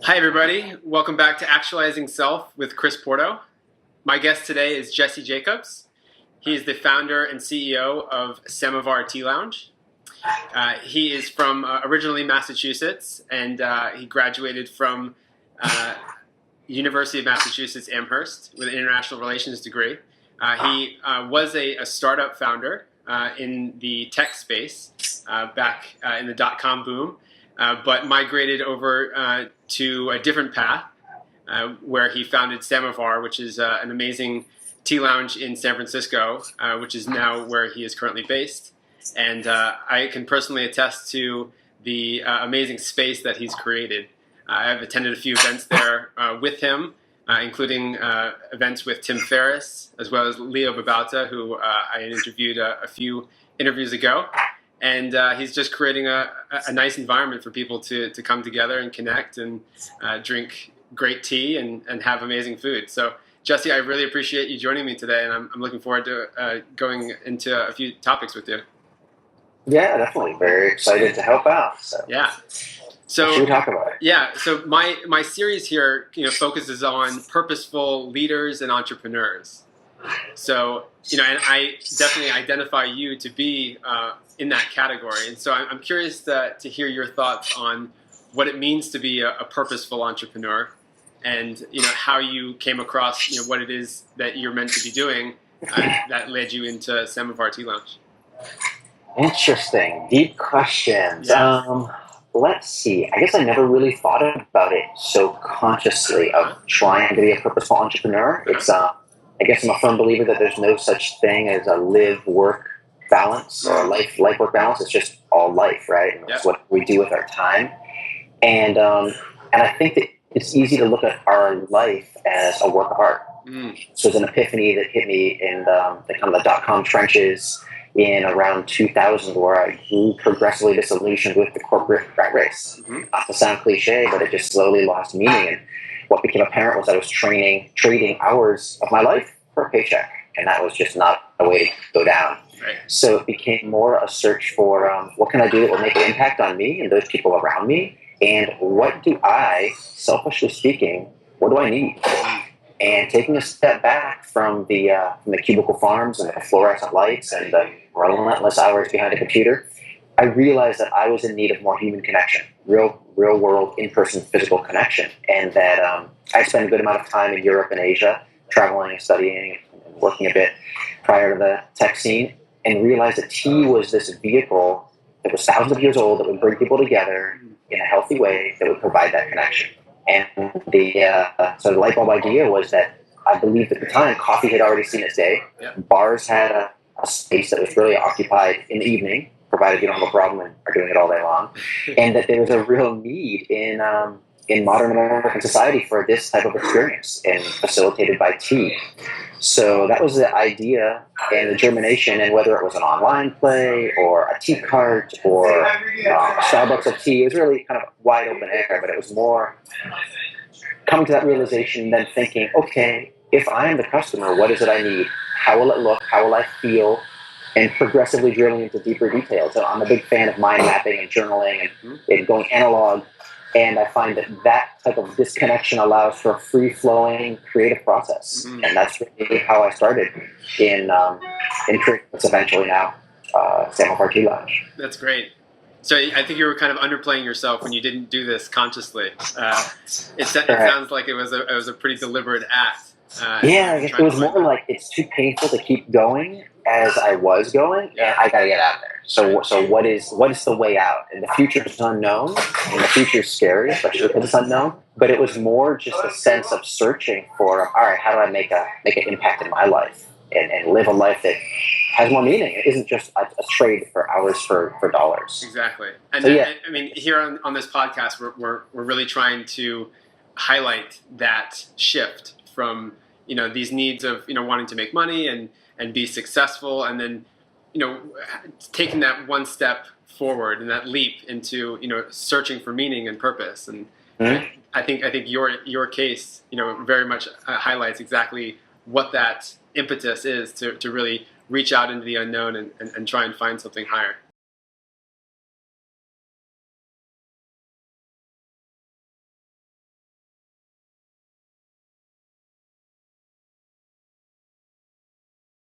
Hi everybody, welcome back to Actualizing Self with Chris Porto. My guest today is Jesse Jacobs. He is the founder and CEO of Samovar Tea Lounge. He is from originally Massachusetts, and he graduated from University of Massachusetts Amherst with an international relations degree. He was a startup founder in the tech space back in the dot-com boom. But migrated over to a different path where he founded Samovar, which is an amazing tea lounge in San Francisco, which is now where he is currently based. And I can personally attest to the amazing space that he's created. I've attended a few events there with him, including events with Tim Ferriss, as well as Leo Babauta, who I interviewed a few interviews ago. And he's just creating a nice environment for people to come together and connect and drink great tea and have amazing food. So, Jesse, I really appreciate you joining me today, and I'm looking forward to going into a few topics with you. Yeah, definitely. Very excited to help out. So. Yeah. So what should we talk about? Yeah. So my series here, focuses on purposeful leaders and entrepreneurs. So, and I definitely identify you to be in that category. And so I'm curious to hear your thoughts on what it means to be a purposeful entrepreneur and, how you came across, what it is that you're meant to be doing that led you into Samovar Tea Lounge. Interesting. Deep questions. Yeah. Let's see. I guess I never really thought about it so consciously of trying to be a purposeful entrepreneur. It's, I guess I'm a firm believer that there's no such thing as a live-work balance or life-work balance. It's just all life, right? And that's what we do with our time. And I think that it's easy to look at our life as a work of art. So it's an epiphany that hit me in the kind of the dot-com trenches in around 2000, where I grew progressively disillusioned with the corporate rat race. Not to sound cliche, but it just slowly lost meaning. And what became apparent was I was trading hours of my life for a paycheck, and that was just not a way to go down. Right. So it became more a search for what can I do that will make an impact on me and those people around me, and what do I, selfishly speaking, what do I need? And taking a step back from the cubicle farms and the fluorescent lights and the relentless hours behind a computer, I realized that I was in need of more human connection, real world, in-person, physical connection, and that I spent a good amount of time in Europe and Asia, traveling and studying and working a bit prior to the tech scene, and realized that tea was this vehicle that was thousands of years old that would bring people together in a healthy way that would provide that connection. And so the light bulb idea was that I believed at the time coffee had already seen its day. Bars had a space that was really occupied in the evening, provided you don't have a problem and are doing it all day long, and that there was a real need in modern American society for this type of experience, and facilitated by tea. So that was the idea and the germination, and whether it was an online play or a tea cart or Starbucks of tea, it was really kind of wide open air, but it was more coming to that realization, then thinking, okay, if I am the customer, what is it I need? How will it look? How will I feel? And progressively drilling into deeper details. So I'm a big fan of mind mapping and journaling and going analog. And I find that type of disconnection allows for a free-flowing creative process. And that's really how I started in creating what's eventually now Samovar Tea Lounge. That's great. So I think you were kind of underplaying yourself when you didn't do this consciously. It sounds like it was a pretty deliberate act. Yeah, I guess it was more like it's too painful to keep going as I was going, and I got to get out of there. So what is the way out? And the future is unknown, and the future is scary, especially because it's unknown. But it was more just a sense of searching for, all right, how do I make an impact in my life and live a life that has more meaning? It isn't just a trade for hours for dollars. Exactly. And so, I mean, here on this podcast, we're really trying to highlight that shift from these needs of wanting to make money and be successful, and then taking that one step forward and that leap into searching for meaning and purpose. And I think your case very much highlights exactly what that impetus is to really reach out into the unknown and try and find something higher.